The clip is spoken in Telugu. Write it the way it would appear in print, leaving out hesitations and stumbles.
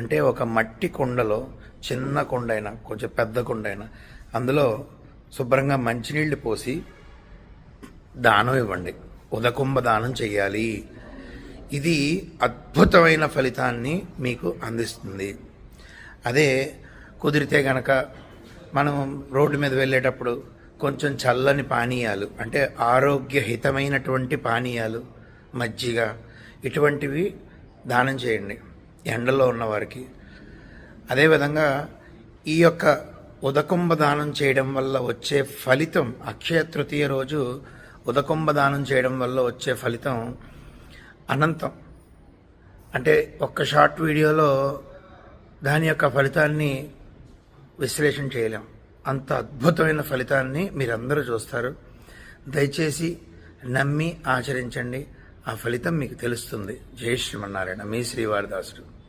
అంటే ఒక మట్టి కుండలో, చిన్న కుండ అయినా కొంచెం పెద్ద కుండ అయినా, అందులో శుభ్రంగా మంచినీళ్ళు పోసి దానం ఇవ్వండి. ఉదకుంభ దానం చేయాలి. ఇది అద్భుతమైన ఫలితాన్ని మీకు అందిస్తుంది. అదే కుదిరితే గనక మనం రోడ్డు మీద వెళ్ళేటప్పుడు కొంచెం చల్లని పానీయాలు, అంటే ఆరోగ్యహితమైనటువంటి పానీయాలు, మజ్జిగ, ఇటువంటివి దానం చేయండి ఎండలో ఉన్నవారికి. అదేవిధంగా ఈ యొక్క ఉదకుంభ దానం చేయడం వల్ల వచ్చే ఫలితం, అక్షయ తృతీయ రోజు ఉదకుంభ దానం చేయడం వల్ల వచ్చే ఫలితం అనంతం. అంటే ఒక్క షార్ట్ వీడియోలో దాని యొక్క ఫలితాన్ని విశ్లేషణ చేయలేం. అంత అద్భుతమైన ఫలితాన్ని మీరందరూ చూస్తారు. దయచేసి నమ్మి ఆచరించండి. ఆ ఫలితం మీకు తెలుస్తుంది. జై శ్రీమన్నారాయణ. మీ శ్రీవారిదాసుడు.